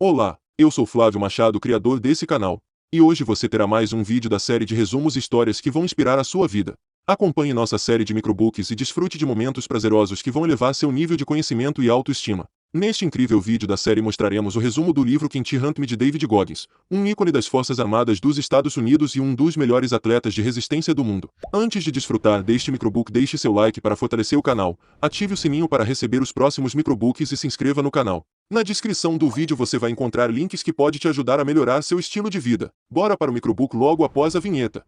Olá, eu sou Flávio Machado, criador desse canal. E hoje você terá mais um vídeo da série de resumos e histórias que vão inspirar a sua vida. Acompanhe nossa série de microbooks e desfrute de momentos prazerosos que vão elevar seu nível de conhecimento e autoestima. Neste incrível vídeo da série mostraremos o resumo do livro Can't Hunt Me de David Goggins, um ícone das Forças Armadas dos Estados Unidos e um dos melhores atletas de resistência do mundo. Antes de desfrutar deste microbook, deixe seu like para fortalecer o canal, ative o sininho para receber os próximos microbooks e se inscreva no canal. Na descrição do vídeo você vai encontrar links que podem te ajudar a melhorar seu estilo de vida. Bora para o microbook logo após a vinheta.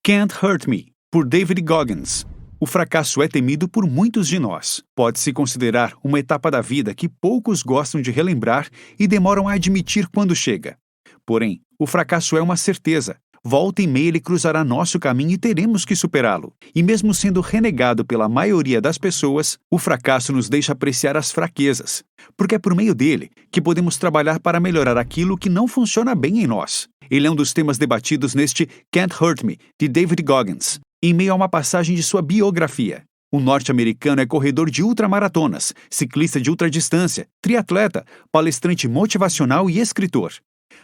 Can't Hurt Me, por David Goggins. O fracasso é temido por muitos de nós. Pode-se considerar uma etapa da vida que poucos gostam de relembrar e demoram a admitir quando chega. Porém, o fracasso é uma certeza. Volta e meia ele cruzará nosso caminho e teremos que superá-lo. E mesmo sendo renegado pela maioria das pessoas, o fracasso nos deixa apreciar as fraquezas, porque é por meio dele que podemos trabalhar para melhorar aquilo que não funciona bem em nós. Ele é um dos temas debatidos neste Can't Hurt Me, de David Goggins, em meio a uma passagem de sua biografia. O norte-americano é corredor de ultramaratonas, ciclista de ultradistância, triatleta, palestrante motivacional e escritor.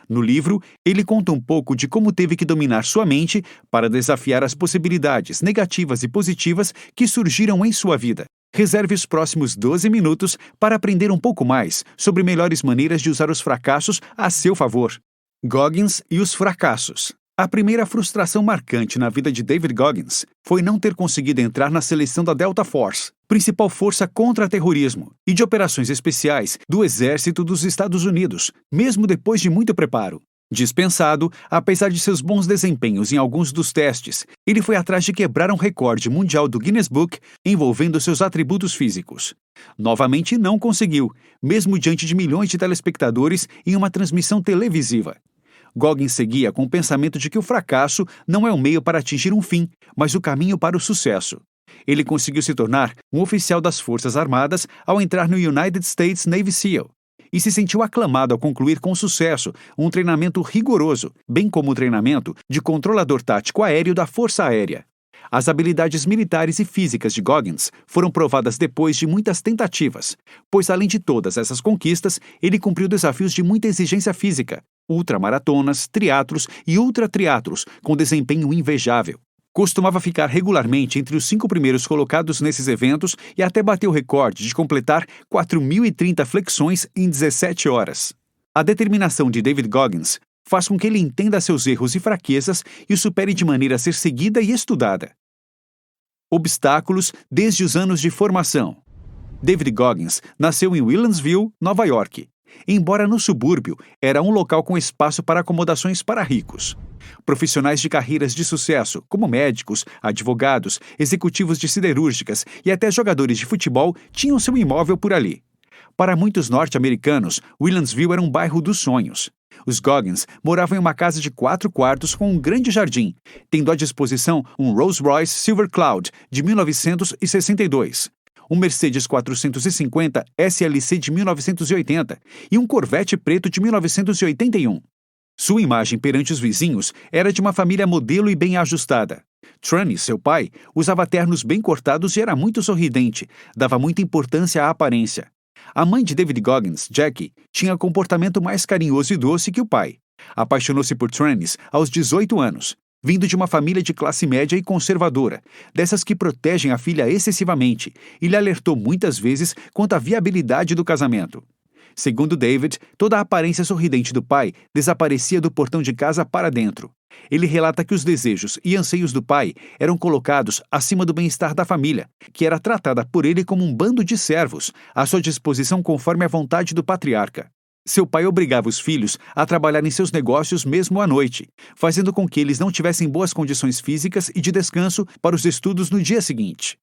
No livro, ele conta um pouco de como teve que dominar sua mente para desafiar as possibilidades negativas e positivas que surgiram em sua vida. Reserve os próximos 12 minutos para aprender um pouco mais sobre melhores maneiras de usar os fracassos a seu favor. Goggins e os fracassos. A primeira frustração marcante na vida de David Goggins foi não ter conseguido entrar na seleção da Delta Force, principal força contra terrorismo e de operações especiais do Exército dos Estados Unidos, mesmo depois de muito preparo. Dispensado, apesar de seus bons desempenhos em alguns dos testes, ele foi atrás de quebrar um recorde mundial do Guinness Book envolvendo seus atributos físicos. Novamente não conseguiu, mesmo diante de milhões de telespectadores em uma transmissão televisiva. Goggins seguia com o pensamento de que o fracasso não é o meio para atingir um fim, mas o caminho para o sucesso. Ele conseguiu se tornar um oficial das Forças Armadas ao entrar no United States Navy SEAL e se sentiu aclamado ao concluir com sucesso um treinamento rigoroso, bem como o treinamento de controlador tático aéreo da Força Aérea. As habilidades militares e físicas de Goggins foram provadas depois de muitas tentativas, pois além de todas essas conquistas, ele cumpriu desafios de muita exigência física, ultramaratonas, triatlos e ultratriatlos com desempenho invejável. Costumava ficar regularmente entre os 5 primeiros colocados nesses eventos e até bateu o recorde de completar 4.030 flexões em 17 horas. A determinação de David Goggins faz com que ele entenda seus erros e fraquezas e os supere de maneira a ser seguida e estudada. Obstáculos desde os anos de formação. David Goggins nasceu em Williamsville, Nova York. Embora no subúrbio, era um local com espaço para acomodações para ricos. Profissionais de carreiras de sucesso, como médicos, advogados, executivos de siderúrgicas e até jogadores de futebol, tinham seu imóvel por ali. Para muitos norte-americanos, Williamsville era um bairro dos sonhos. Os Goggins moravam em uma casa de 4 quartos com um grande jardim, tendo à disposição um Rolls-Royce Silver Cloud de 1962, um Mercedes 450 SLC de 1980 e um Corvette preto de 1981. Sua imagem perante os vizinhos era de uma família modelo e bem ajustada. Trunny, seu pai, usava ternos bem cortados e era muito sorridente, dava muita importância à aparência. A mãe de David Goggins, Jackie, tinha comportamento mais carinhoso e doce que o pai. Apaixonou-se por Trunny aos 18 anos, vindo de uma família de classe média e conservadora, dessas que protegem a filha excessivamente, e lhe alertou muitas vezes quanto à viabilidade do casamento. Segundo David, toda a aparência sorridente do pai desaparecia do portão de casa para dentro. Ele relata que os desejos e anseios do pai eram colocados acima do bem-estar da família, que era tratada por ele como um bando de servos, à sua disposição conforme a vontade do patriarca. Seu pai obrigava os filhos a trabalhar em seus negócios mesmo à noite, fazendo com que eles não tivessem boas condições físicas e de descanso para os estudos no dia seguinte.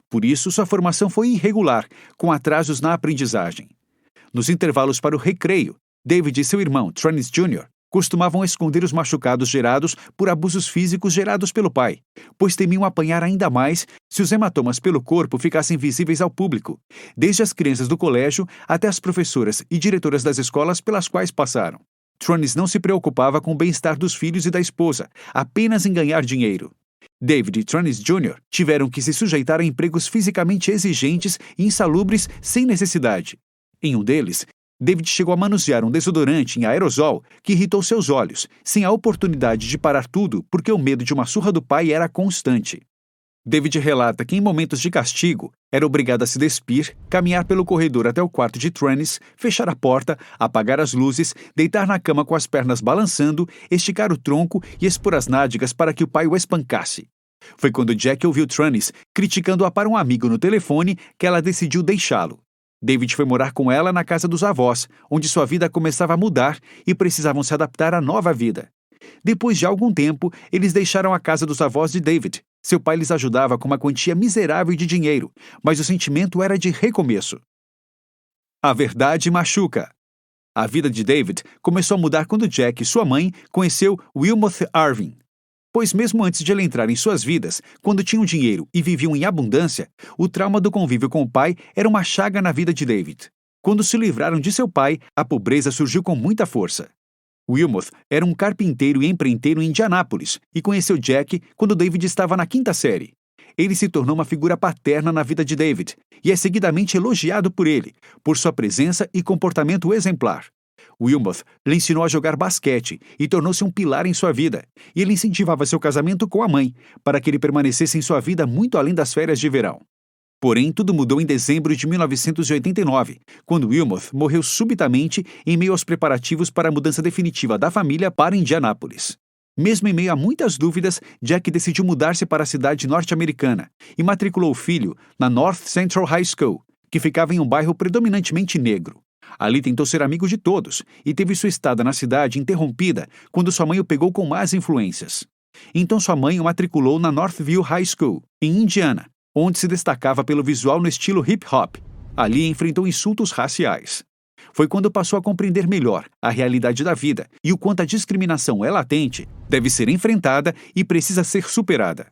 Por isso, sua formação foi irregular, com atrasos na aprendizagem. Nos intervalos para o recreio, David e seu irmão, Trunny Jr., costumavam esconder os machucados gerados por abusos físicos gerados pelo pai, pois temiam apanhar ainda mais se os hematomas pelo corpo ficassem visíveis ao público, desde as crianças do colégio até as professoras e diretoras das escolas pelas quais passaram. Trunny não se preocupava com o bem-estar dos filhos e da esposa, apenas em ganhar dinheiro. David e Tranis Jr. tiveram que se sujeitar a empregos fisicamente exigentes e insalubres sem necessidade. Em um deles, David chegou a manusear um desodorante em aerosol que irritou seus olhos, sem a oportunidade de parar tudo porque o medo de uma surra do pai era constante. David relata que em momentos de castigo, era obrigado a se despir, caminhar pelo corredor até o quarto de Tranis, fechar a porta, apagar as luzes, deitar na cama com as pernas balançando, esticar o tronco e expor as nádegas para que o pai o espancasse. Foi quando Jack ouviu Tranis criticando-a para um amigo no telefone que ela decidiu deixá-lo. David foi morar com ela na casa dos avós, onde sua vida começava a mudar e precisavam se adaptar à nova vida. Depois de algum tempo, eles deixaram a casa dos avós de David. Seu pai lhes ajudava com uma quantia miserável de dinheiro, mas o sentimento era de recomeço. A verdade machuca. A vida de David começou a mudar quando Jack e sua mãe conheceu Wilmoth Arvin. Pois mesmo antes de ele entrar em suas vidas, quando tinham dinheiro e viviam em abundância, o trauma do convívio com o pai era uma chaga na vida de David. Quando se livraram de seu pai, a pobreza surgiu com muita força. Wilmoth era um carpinteiro e empreiteiro em Indianápolis e conheceu Jack quando David estava na 5ª série. Ele se tornou uma figura paterna na vida de David e é seguidamente elogiado por ele, por sua presença e comportamento exemplar. Wilmoth lhe ensinou a jogar basquete e tornou-se um pilar em sua vida, e ele incentivava seu casamento com a mãe, para que ele permanecesse em sua vida muito além das férias de verão. Porém, tudo mudou em dezembro de 1989, quando Wilmoth morreu subitamente em meio aos preparativos para a mudança definitiva da família para Indianápolis. Mesmo em meio a muitas dúvidas, Jack decidiu mudar-se para a cidade norte-americana e matriculou o filho na North Central High School, que ficava em um bairro predominantemente negro. Ali tentou ser amigo de todos e teve sua estada na cidade interrompida quando sua mãe o pegou com más influências. Então sua mãe o matriculou na Northview High School, em Indiana, onde se destacava pelo visual no estilo hip-hop. Ali enfrentou insultos raciais. Foi quando passou a compreender melhor a realidade da vida e o quanto a discriminação é latente, deve ser enfrentada e precisa ser superada.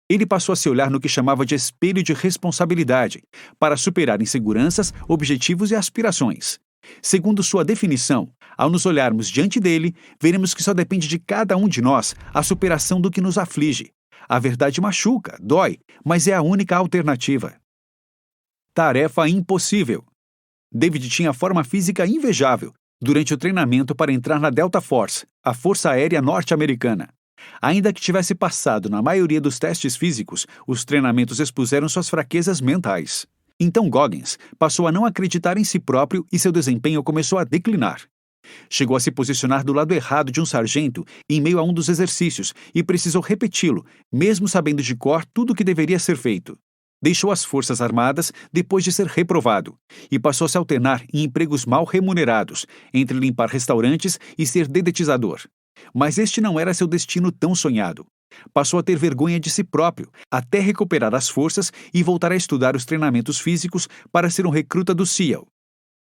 Ele passou a se olhar no que chamava de espelho de responsabilidade, para superar inseguranças, objetivos e aspirações. Segundo sua definição, ao nos olharmos diante dele, veremos que só depende de cada um de nós a superação do que nos aflige. A verdade machuca, dói, mas é a única alternativa. Tarefa impossível. David tinha forma física invejável durante o treinamento para entrar na Delta Force, a Força Aérea Norte-Americana. Ainda que tivesse passado na maioria dos testes físicos, os treinamentos expuseram suas fraquezas mentais. Então Goggins passou a não acreditar em si próprio e seu desempenho começou a declinar. Chegou a se posicionar do lado errado de um sargento em meio a um dos exercícios e precisou repeti-lo, mesmo sabendo de cor tudo o que deveria ser feito. Deixou as Forças Armadas depois de ser reprovado e passou a se alternar em empregos mal remunerados, entre limpar restaurantes e ser dedetizador. Mas este não era seu destino tão sonhado. Passou a ter vergonha de si próprio, até recuperar as forças e voltar a estudar os treinamentos físicos para ser um recruta do SEAL.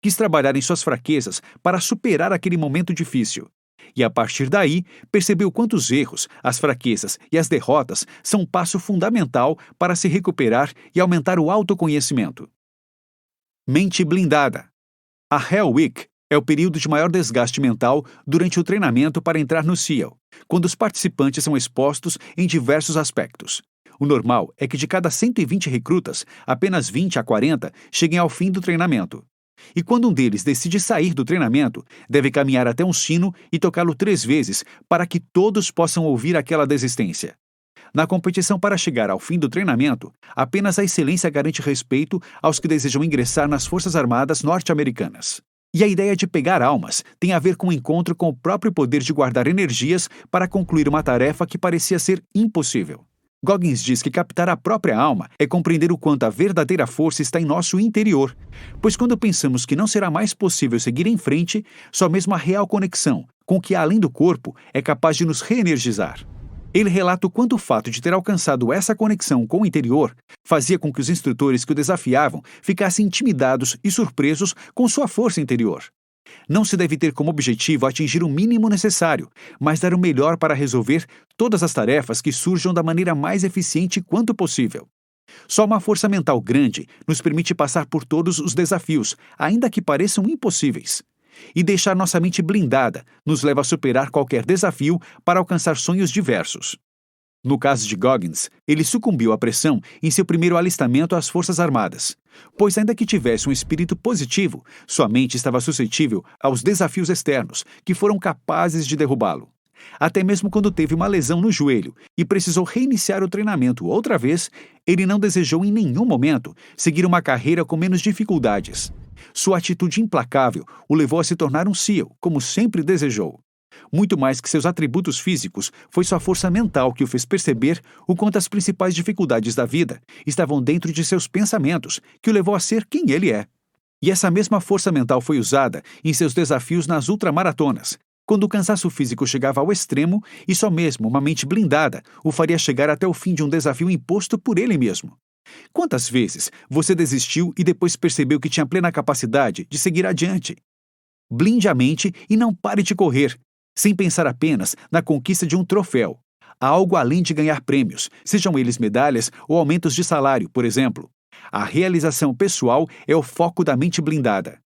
Quis trabalhar em suas fraquezas para superar aquele momento difícil. E a partir daí, percebeu quantos erros, as fraquezas e as derrotas são um passo fundamental para se recuperar e aumentar o autoconhecimento. Mente blindada. A Hell Week é o período de maior desgaste mental durante o treinamento para entrar no SEAL, quando os participantes são expostos em diversos aspectos. O normal é que de cada 120 recrutas, apenas 20 a 40 cheguem ao fim do treinamento. E quando um deles decide sair do treinamento, deve caminhar até um sino e tocá-lo 3 vezes para que todos possam ouvir aquela desistência. Na competição para chegar ao fim do treinamento, apenas a excelência garante respeito aos que desejam ingressar nas Forças Armadas norte-americanas. E a ideia de pegar almas tem a ver com o encontro com o próprio poder de guardar energias para concluir uma tarefa que parecia ser impossível. Goggins diz que captar a própria alma é compreender o quanto a verdadeira força está em nosso interior, pois quando pensamos que não será mais possível seguir em frente, só mesmo a real conexão com o que há além do corpo é capaz de nos reenergizar. Ele relata o quanto o fato de ter alcançado essa conexão com o interior fazia com que os instrutores que o desafiavam ficassem intimidados e surpresos com sua força interior. Não se deve ter como objetivo atingir o mínimo necessário, mas dar o melhor para resolver todas as tarefas que surjam da maneira mais eficiente quanto possível. Só uma força mental grande nos permite passar por todos os desafios, ainda que pareçam impossíveis. E deixar nossa mente blindada nos leva a superar qualquer desafio para alcançar sonhos diversos. No caso de Goggins, ele sucumbiu à pressão em seu primeiro alistamento às Forças Armadas, pois ainda que tivesse um espírito positivo, sua mente estava suscetível aos desafios externos que foram capazes de derrubá-lo. Até mesmo quando teve uma lesão no joelho e precisou reiniciar o treinamento outra vez, ele não desejou em nenhum momento seguir uma carreira com menos dificuldades. Sua atitude implacável o levou a se tornar um SEAL, como sempre desejou. Muito mais que seus atributos físicos, foi sua força mental que o fez perceber o quanto as principais dificuldades da vida estavam dentro de seus pensamentos, que o levou a ser quem ele é. E essa mesma força mental foi usada em seus desafios nas ultramaratonas, quando o cansaço físico chegava ao extremo e só mesmo uma mente blindada o faria chegar até o fim de um desafio imposto por ele mesmo. Quantas vezes você desistiu e depois percebeu que tinha plena capacidade de seguir adiante? Blinde a mente e não pare de correr, sem pensar apenas na conquista de um troféu. Há algo além de ganhar prêmios, sejam eles medalhas ou aumentos de salário, por exemplo. A realização pessoal é o foco da mente blindada.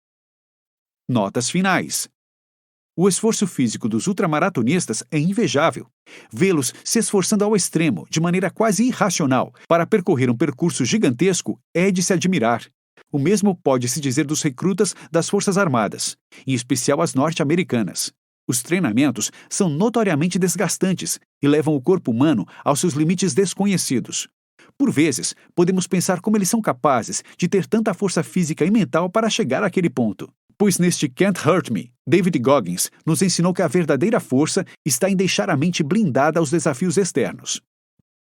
Notas finais. O esforço físico dos ultramaratonistas é invejável. Vê-los se esforçando ao extremo, de maneira quase irracional, para percorrer um percurso gigantesco é de se admirar. O mesmo pode-se dizer dos recrutas das Forças Armadas, em especial as norte-americanas. Os treinamentos são notoriamente desgastantes e levam o corpo humano aos seus limites desconhecidos. Por vezes, podemos pensar como eles são capazes de ter tanta força física e mental para chegar àquele ponto. Pois neste Can't Hurt Me, David Goggins nos ensinou que a verdadeira força está em deixar a mente blindada aos desafios externos.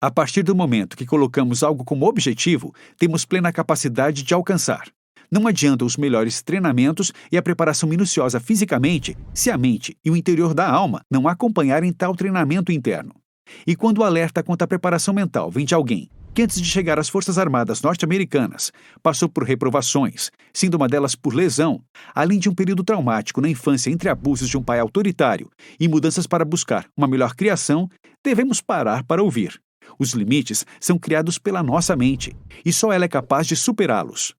A partir do momento que colocamos algo como objetivo, temos plena capacidade de alcançar. Não adianta os melhores treinamentos e a preparação minuciosa fisicamente se a mente e o interior da alma não acompanharem tal treinamento interno. E quando o alerta quanto à preparação mental vem de alguém que antes de chegar às Forças Armadas norte-americanas passou por reprovações, sendo uma delas por lesão, além de um período traumático na infância entre abusos de um pai autoritário e mudanças para buscar uma melhor criação, devemos parar para ouvir. Os limites são criados pela nossa mente, e só ela é capaz de superá-los.